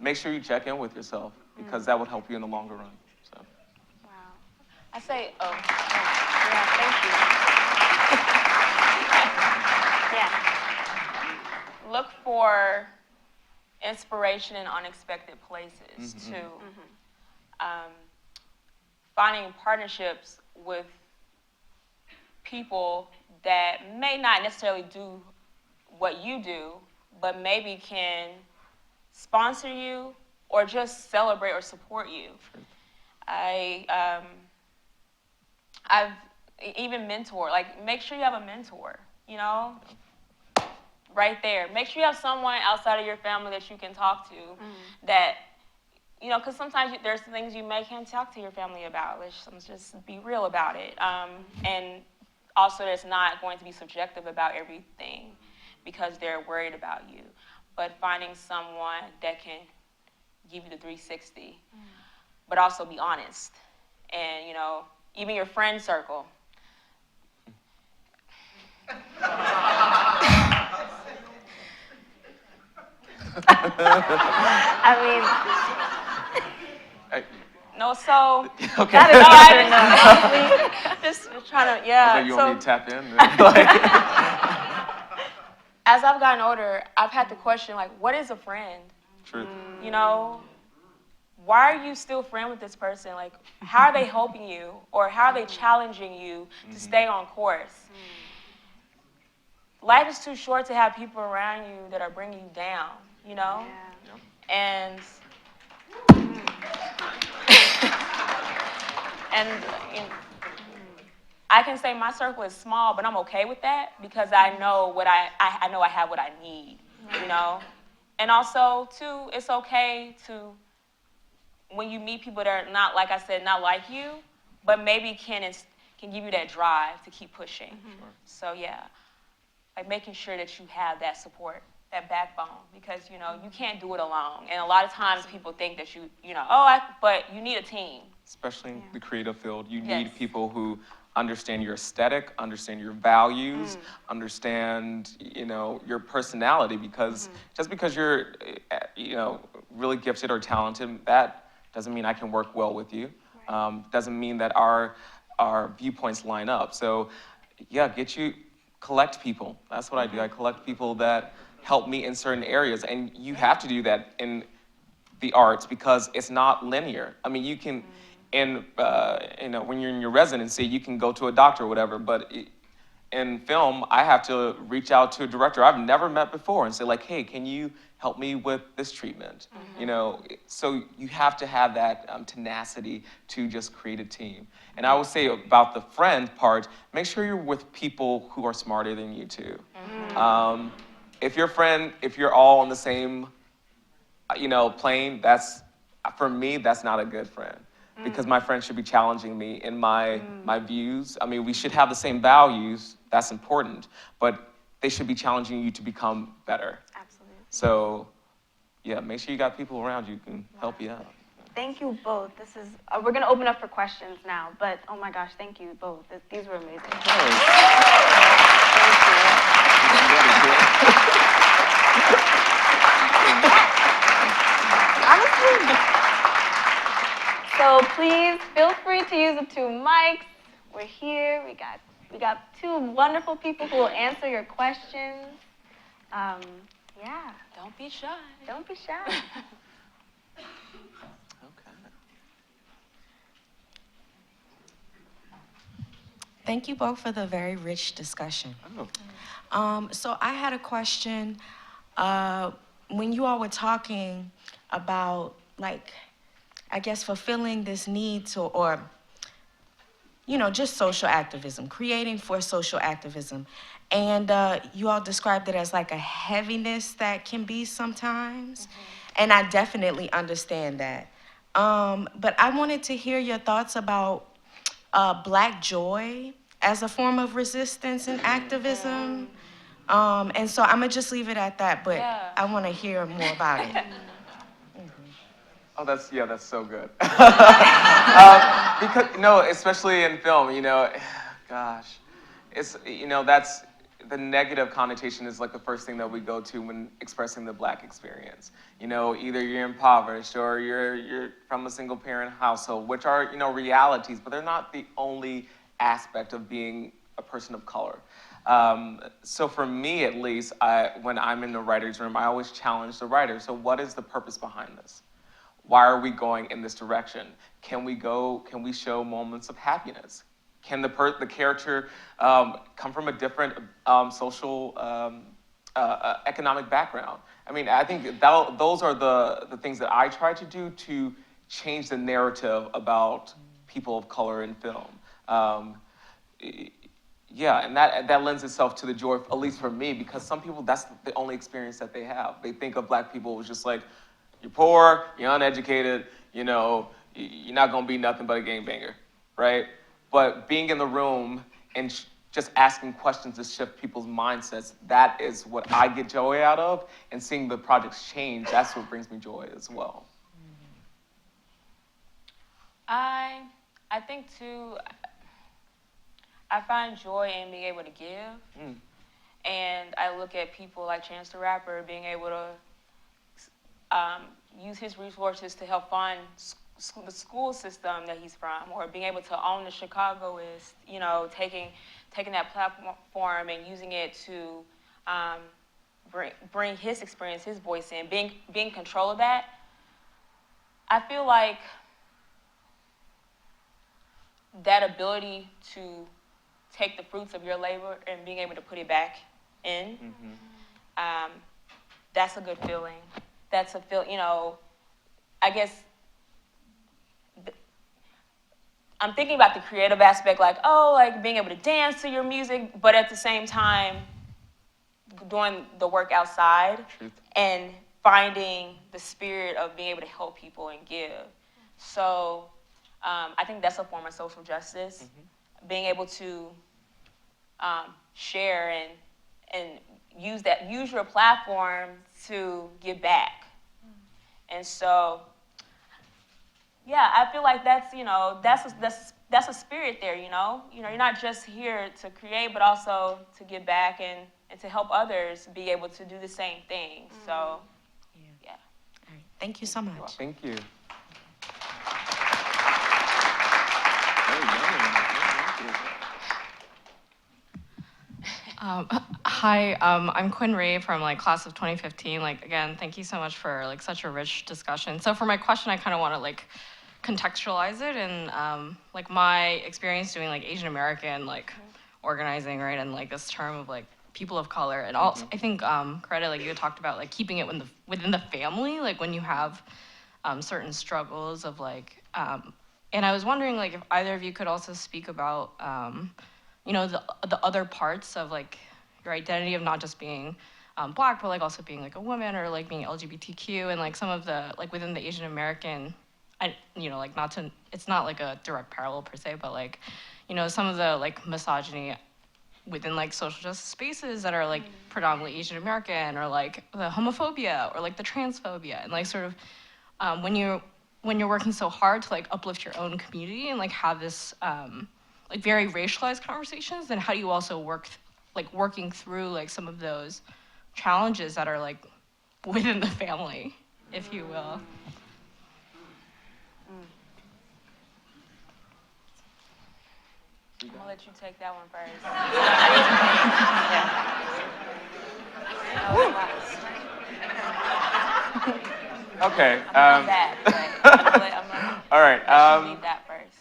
make sure you check in with yourself because that would help you in the longer run. So. Wow. I say, yeah, thank you. Yeah. Look for inspiration in unexpected places, too. Finding partnerships with people that may not necessarily do what you do, but maybe can sponsor you or just celebrate or support you. I've even mentor, like make sure you have a mentor, you know, right there. Make sure you have someone outside of your family that you can talk to that you know, because sometimes there's things you may can't talk to your family about. Let's just be real about it. And also, there's not going to be subjective about everything because they're worried about you. But finding someone that can give you the 360, but also be honest. And, you know, even your friend circle. I mean, No, so Okay. that is just trying to, I yeah. was like, you want me to tap in? As I've gotten older, I've had to question, like, what is a friend? Truth. You know, why are you still friend with this person? Like, how are they helping you, or how are they challenging you to stay on course? Life is too short to have people around you that are bringing you down, you know? And and you know, I can say my circle is small, but I'm okay with that because I know I know I have what I need, you know? And also, too, it's okay to, when you meet people that are not, like I said, not like you, but maybe can give you that drive to keep pushing. So, yeah, like making sure that you have that support, that backbone, because, you know, you can't do it alone. And a lot of times people think that you know, but you need a team. Especially in the creative field, you need people who understand your aesthetic, understand your values, understand, you know, your personality, because just because you're, you know, really gifted or talented, that doesn't mean I can work well with you. Doesn't mean that our viewpoints line up. So, yeah, collect people. That's what I do. I collect people that help me in certain areas, and you have to do that in the arts because it's not linear. I mean, you can, you know, when you're in your residency, you can go to a doctor or whatever, but in film, I have to reach out to a director I've never met before and say, like, hey, can you help me with this treatment? You know, so you have to have that tenacity to just create a team. And I would say about the friend part, make sure you're with people who are smarter than you too. If you're all on the same, you know, plane, for me, that's not a good friend. Because my friend should be challenging me in my views. I mean, we should have the same values, that's important, but they should be challenging you to become better. absolutely. So, yeah, make sure you got people around you who can help you out. Thank you both. This is, we're going to open up for questions now, but oh my gosh, thank you both. These were amazing. Honestly. So please feel free to use the 2 mics. We're here. We got 2 wonderful people who will answer your questions. Yeah. Don't be shy. Don't be shy. Okay. Thank you both for the very rich discussion. Oh. So I had a question. When you all were talking about, like, I guess fulfilling this need to, or, you know, just social activism, creating for social activism. And you all described it as like a heaviness that can be sometimes. And I definitely understand that. But I wanted to hear your thoughts about Black joy as a form of resistance and activism. And so I'm gonna just leave it at that, but I want to hear more about it. Oh, that's so good. Because, no, especially in film, you know, gosh, it's, you know, that's, the negative connotation is like the first thing that we go to when expressing the Black experience. You know, either you're impoverished or you're from a single parent household, which are, you know, realities, but they're not the only aspect of being a person of color. So for me, at least, when I'm in the writer's room, I always challenge the writer. So what is the purpose behind this? Why are we going in this direction? Can we show moments of happiness? Can the character come from a different social, economic background? I mean, I think those are the things that I try to do to change the narrative about people of color in film. Yeah, and that lends itself to the joy, at least for me, because some people, that's the only experience that they have. They think of Black people as just like, you're poor, you're uneducated, you know, you're not gonna be nothing but a gangbanger, right? But being in the room and just asking questions to shift people's mindsets, that is what I get joy out of, and seeing the projects change, that's what brings me joy as well. I think too, I find joy in being able to give. And I look at people like Chance the Rapper being able to use his resources to help fund the school system that he's from, or being able to own the Chicagoist, you know, taking that platform and using it to bring his experience, his voice in, being in control of that. I feel like that ability to take the fruits of your labor and being able to put it back in, that's a good feeling. That's a feel, you know, I guess I'm thinking about the creative aspect, like, oh, like being able to dance to your music, but at the same time, doing the work outside and finding the spirit of being able to help people and give. So I think that's a form of social justice, being able to share and use your platform to give back. And so, yeah, I feel like that's, you know, that's a spirit there, you know? You know, you're not just here to create, but also to give back and to help others be able to do the same thing. So, yeah. All right. Thank you so much. Thank you. Hi, I'm Quinn Ray from class of 2015. Again, thank you so much for such a rich discussion. So for my question, I kind of want to contextualize it and my experience doing Asian American organizing, right, and this term of people of color, and also I think Coretta, you had talked about keeping it within the family, when you have certain struggles of and I was wondering if either of you could also speak about you know, the other parts of your identity of not just being Black, but also being a woman or being LGBTQ, and some of the within the Asian American, you know, not to, it's not a direct parallel per se, but you know, some of the misogyny within social justice spaces that are predominantly Asian American, or the homophobia or the transphobia, and sort of when you're working so hard to uplift your own community and have this very racialized conversations, then how do you also working through some of those challenges that are within the family, if you will? I'm gonna let you take that one first. Okay. I'm that, but I'm gonna all right. let you lead that first.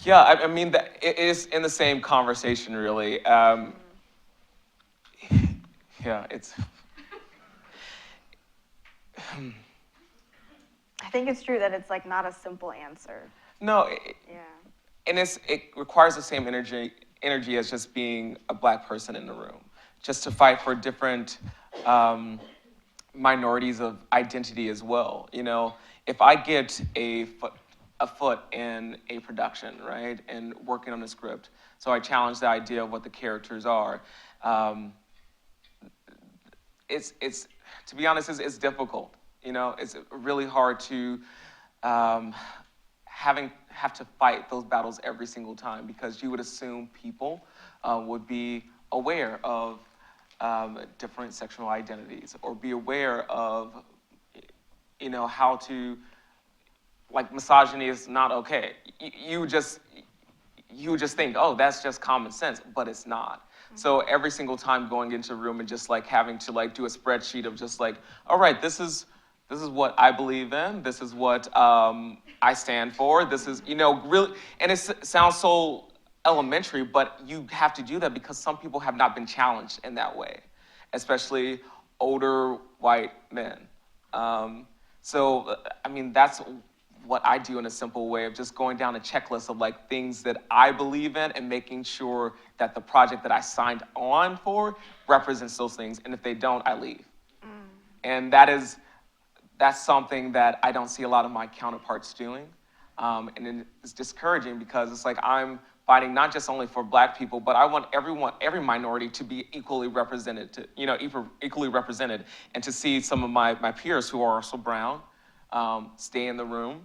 Yeah, I mean, it is in the same conversation, really. Yeah, it's. I think it's true that it's not a simple answer. No, Yeah. and it requires the same energy as just being a Black person in the room, just to fight for different minorities of identity as well. You know, if I get a foot in a production, right, and working on a script, so I challenge the idea of what the characters are. It's to be honest, it's difficult. You know, it's really hard to have to fight those battles every single time, because you would assume people would be aware of different sexual identities, or be aware of, you know, how to, misogyny is not okay. You just think, oh, that's just common sense, but it's not. So every single time going into a room and just having to do a spreadsheet of just all right, this is what I believe in, this is what I stand for, this is, you know, really, and it sounds so elementary, but you have to do that because some people have not been challenged in that way, especially older white men. So, I mean, that's what I do in a simple way of just going down a checklist of things that I believe in and making sure that the project that I signed on for represents those things. And if they don't, I leave. And that's something that I don't see a lot of my counterparts doing. And it's discouraging because it's like I'm fighting not just only for Black people, but I want every minority to be equally represented, equally represented, and to see some of my peers who are also brown stay in the room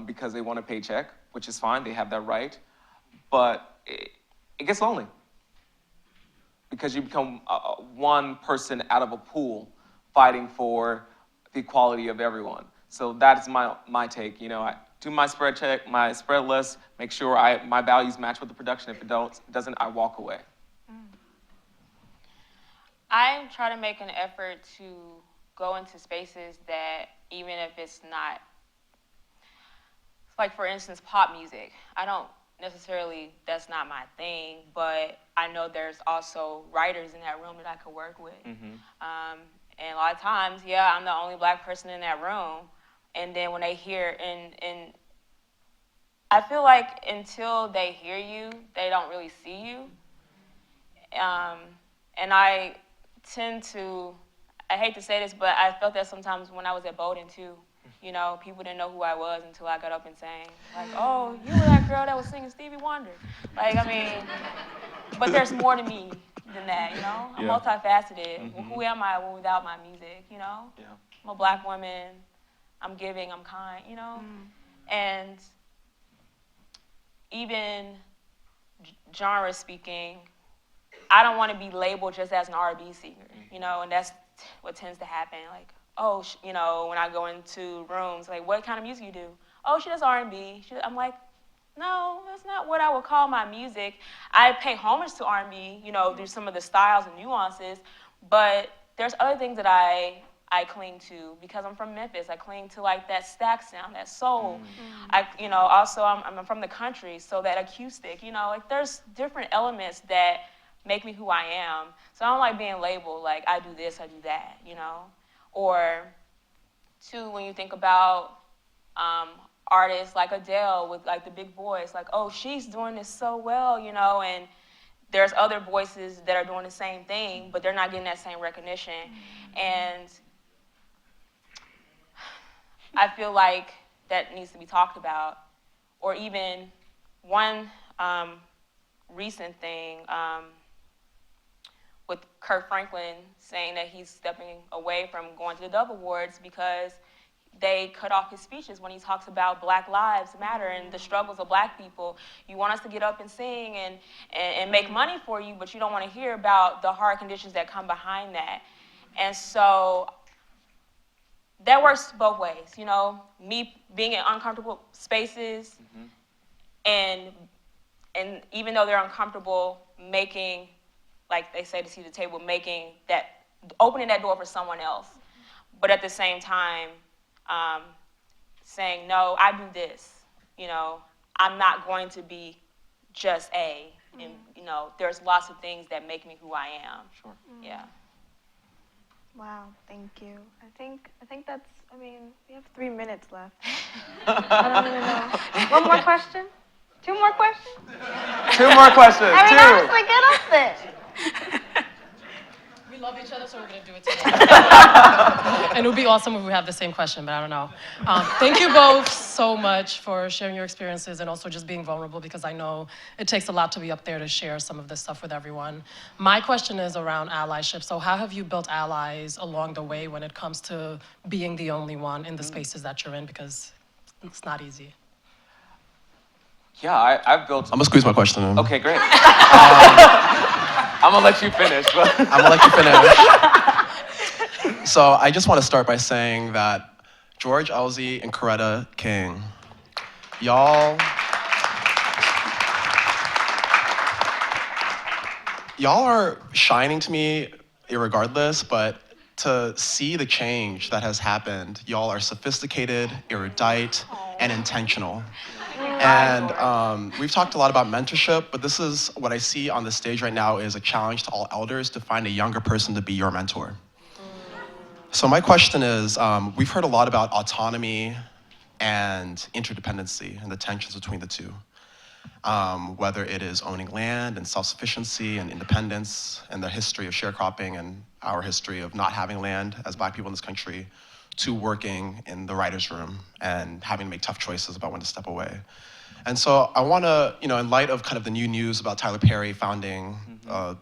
because they want a paycheck, which is fine, they have that right. But it gets lonely because you become one person out of a pool fighting for the equality of everyone. So that's my take. I do my spread check, my spread list, make sure my values match with the production. If it doesn't, I walk away. I try to make an effort to go into spaces that, even if it's not, like for instance, pop music. I don't necessarily, that's not my thing, but I know there's also writers in that room that I could work with. And a lot of times, yeah, I'm the only Black person in that room. And then when they hear, and I feel like until they hear you, they don't really see you. And I tend to, I hate to say this, but I felt that sometimes when I was at Bowdoin too. People didn't know who I was until I got up and sang, like, oh, you were that girl that was singing Stevie Wonder. Like, I mean, but there's more to me than that, I'm multifaceted. Who am I without my music, Yeah. I'm a Black woman, I'm giving, I'm kind, And even genre speaking, I don't want to be labeled just as an R&B singer, and that's what tends to happen. Like, oh, when I go into rooms, like, what kind of music you do? Oh, she does R&B. I'm like, no, that's not what I would call my music. I pay homage to R&B, through some of the styles and nuances, but there's other things that I cling to because I'm from Memphis. I cling to like that stack sound, that soul. Also I'm from the country, so that acoustic, like there's different elements that make me who I am. So I don't like being labeled like I do this, I do that, Or two, when you think about artists like Adele with like the big voice, like, oh, she's doing this so well, and there's other voices that are doing the same thing, but they're not getting that same recognition. And I feel like that needs to be talked about. Or even one recent thing with Kirk Franklin saying that he's stepping away from going to the Dove Awards because they cut off his speeches when he talks about Black Lives Matter and the struggles of Black people. You want us to get up and sing and make money for you, but you don't want to hear about the hard conditions that come behind that. And so that works both ways, me being in uncomfortable spaces and even though they're uncomfortable, making, like they say to see the table, opening that door for someone else. But at the same time, saying, no, I do this, I'm not going to be just A. And, there's lots of things that make me who I am. Sure. Yeah. Wow, thank you. I think that's, we have 3 minutes left. I don't even know. One more question? 2 more questions? 2 more questions. Honestly, get up there. We love each other, so we're going to do it together. And it would be awesome if we have the same question, but I don't know. Thank you both so much for sharing your experiences and also just being vulnerable, because I know it takes a lot to be up there to share some of this stuff with everyone. My question is around allyship. So how have you built allies along the way when it comes to being the only one in the spaces that you're in? Because it's not easy. Yeah, I've built... I'm gonna squeeze my question in. Okay, great. I'm gonna let you finish. But... I'm gonna let you finish. So I just want to start by saying that George Ellzey and Coretta King, y'all are shining to me irregardless, but to see the change that has happened, y'all are sophisticated, erudite, and intentional. And we've talked a lot about mentorship, but this is what I see on the stage right now is a challenge to all elders to find a younger person to be your mentor. So my question is, we've heard a lot about autonomy and interdependency and the tensions between the two. whether it is owning land and self-sufficiency and independence and the history of sharecropping and our history of not having land as Black people in this country, to working in the writer's room and having to make tough choices about when to step away. And so I want to, in light of kind of the new news about Tyler Perry founding a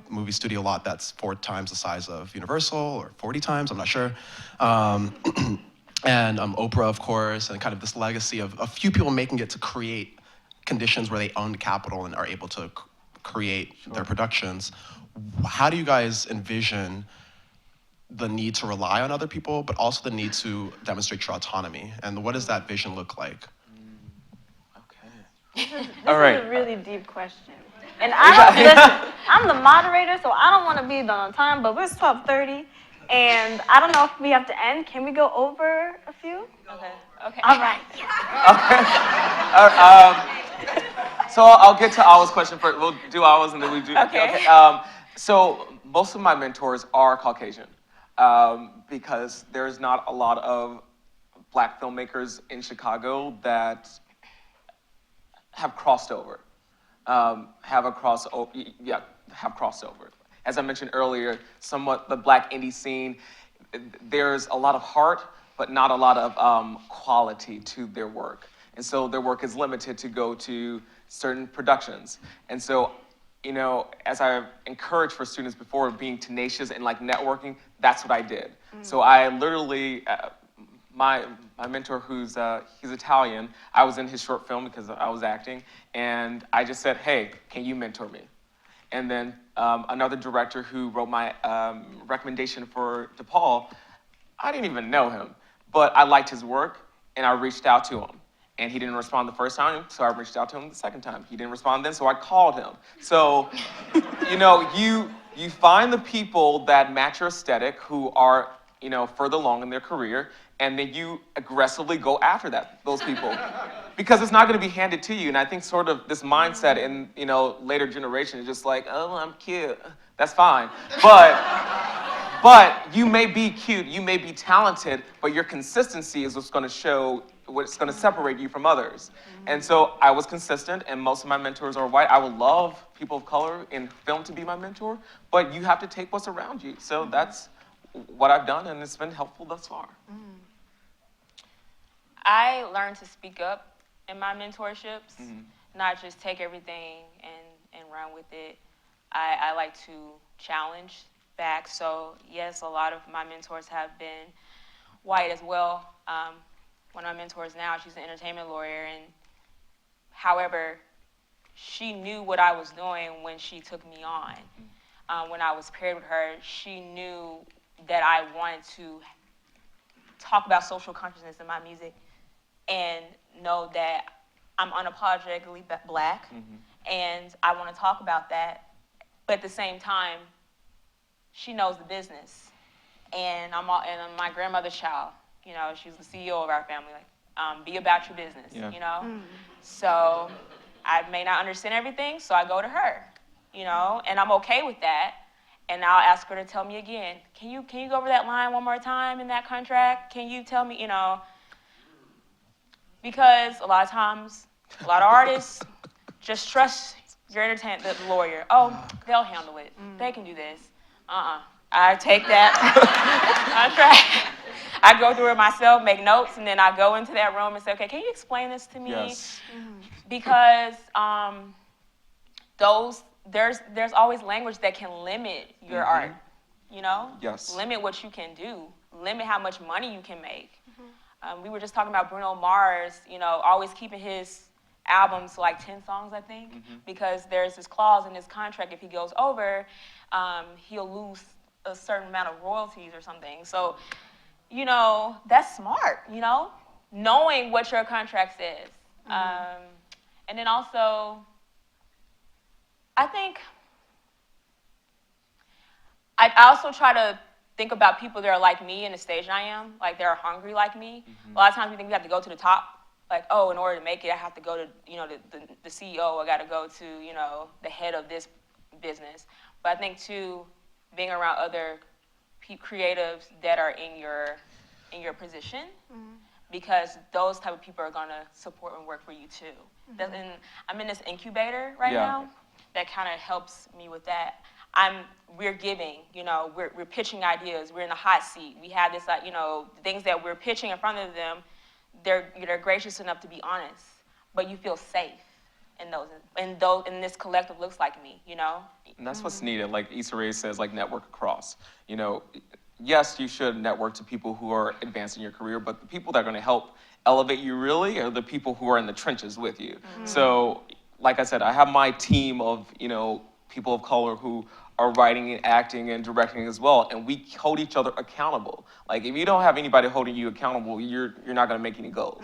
movie studio lot that's 4 times the size of Universal, or 40 times, I'm not sure. And Oprah, of course, and kind of this legacy of a few people making it to create conditions where they own capital and are able to create their productions. How do you guys envision the need to rely on other people, but also the need to demonstrate your autonomy? And what does that vision look like? This All right. is a really deep question. And I don't, listen, I'm the moderator, so I don't want to be done on time, but it's 12:30, and I don't know if we have to end. Can we go over a few? Okay. All right. So I'll get to Awa's question first. We'll do Awa's and then we do. Okay. So most of my mentors are Caucasian, because there's not a lot of Black filmmakers in Chicago that have crossed over. Have crossed over. As I mentioned earlier, somewhat the Black indie scene, there's a lot of heart, but not a lot of quality to their work. And so their work is limited to go to certain productions. And so, as I've encouraged for students before, being tenacious and like networking, that's what I did. So I literally, my mentor, he's Italian, I was in his short film because I was acting, and I just said, hey, can you mentor me? And then another director who wrote my recommendation for DePaul, I didn't even know him, but I liked his work, and I reached out to him. And he didn't respond the first time, so I reached out to him the second time. He didn't respond then, so I called him. So, you find the people that match your aesthetic, who are, further along in their career, and then you aggressively go after those people. Because it's not gonna be handed to you. And I think sort of this mindset in, later generations is just like, oh, I'm cute, that's fine. But you may be cute, you may be talented, but your consistency is what's gonna show, what's gonna separate you from others. And so I was consistent, and most of my mentors are white. I would love people of color in film to be my mentor, but you have to take what's around you. So that's what I've done, and it's been helpful thus far. I learned to speak up in my mentorships, not just take everything and run with it. I like to challenge back. So yes, a lot of my mentors have been white as well. One of my mentors now, she's an entertainment lawyer, and however, she knew what I was doing when she took me on. When I was paired with her, she knew that I wanted to talk about social consciousness in my music and know that I'm unapologetically Black, and I want to talk about that. But at the same time, she knows the business, and I'm my grandmother's child. She's the CEO of our family. Like, be about your business. Yeah. So I may not understand everything, so I go to her. And I'm okay with that. And I'll ask her to tell me again. Can you go over that line one more time in that contract? Can you tell me? Because a lot of times, a lot of artists just trust your the lawyer. Oh, they'll handle it. They can do this. I take that contract. I go through it myself, make notes, and then I go into that room and say, okay, can you explain this to me? Yes. Because there's always language that can limit your art, Yes. Limit what you can do, limit how much money you can make. We were just talking about Bruno Mars, always keeping his albums to like 10 songs, I think, because there's this clause in his contract, if he goes over, he'll lose a certain amount of royalties or something. So, that's smart, knowing what your contract says. And then also, I think I also try to think about people that are like me in the stage I am, like they're hungry like me. A lot of times we think we have to go to the top. Like, oh, in order to make it, I have to go to, the CEO. I got to go to, the head of this business. But I think too, being around other creatives that are in your position, because those type of people are gonna support and work for you too. And I'm in this incubator right now that kind of helps me with that. We're giving, you know, we're pitching ideas. We're in the hot seat. We have this, you know, things that we're pitching in front of them. They're gracious enough to be honest, but you feel safe in this collective looks like me, you know. And that's what's needed. Like Issa Rae says, like network across. You know, yes, you should network to people who are advancing your career, but the people that are going to help elevate you really are the people who are in the trenches with you. So, like I said, I have my team of, you know, people of color who are writing and acting and directing as well, and we hold each other accountable. Like if you don't have anybody holding you accountable, you're not going to make any goals,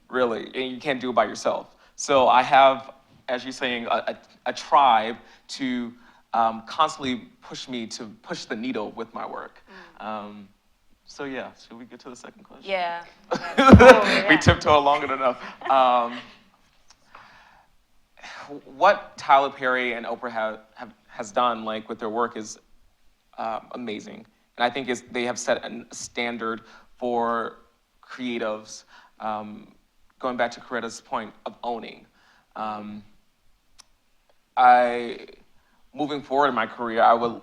really, and you can't do it by yourself. So I have, as you're saying, a tribe to constantly push me to push the needle with my work. So yeah, should we get to the second question? Yeah. We tiptoed long enough. What Tyler Perry and Oprah has done, like with their work, is amazing, and I think they have set a standard for creatives. Going back to Coretta's point of owning, moving forward in my career, I would,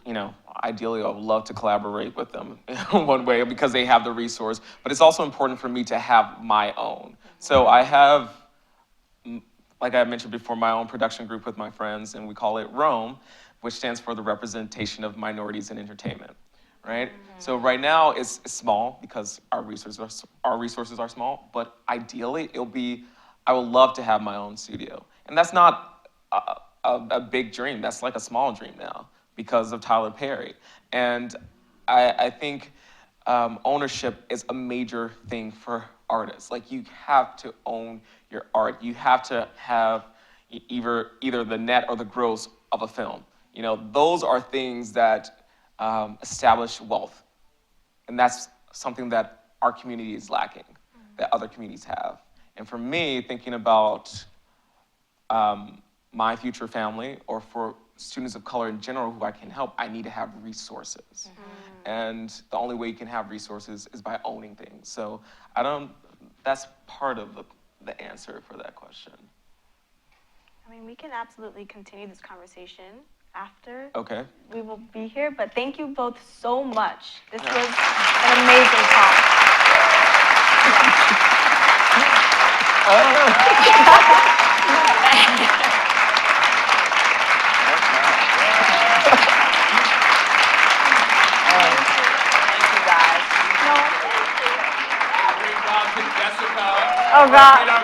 you know, ideally I would love to collaborate with them in one way because they have the resource, but it's also important for me to have my own. So I have, like I mentioned before, my own production group with my friends, and we call it ROAM, which stands for the Representation of Minorities in Entertainment, right? So right now it's small because our resources are small, but ideally I would love to have my own studio. And that's not a big dream, that's like a small dream now because of Tyler Perry. And I think ownership is a major thing for artists. Like you have to own your art. You have to have either the net or the gross of a film. You know, those are things that establish wealth. And that's something that our community is lacking, that other communities have. And for me, thinking about my future family or for students of color in general who I can help, I need to have resources. And the only way you can have resources is by owning things. So that's part of the answer for that question. I mean, we can absolutely continue this conversation after. Okay. We will be here, but thank you both so much. This was an amazing talk. Thank you guys. Oh God.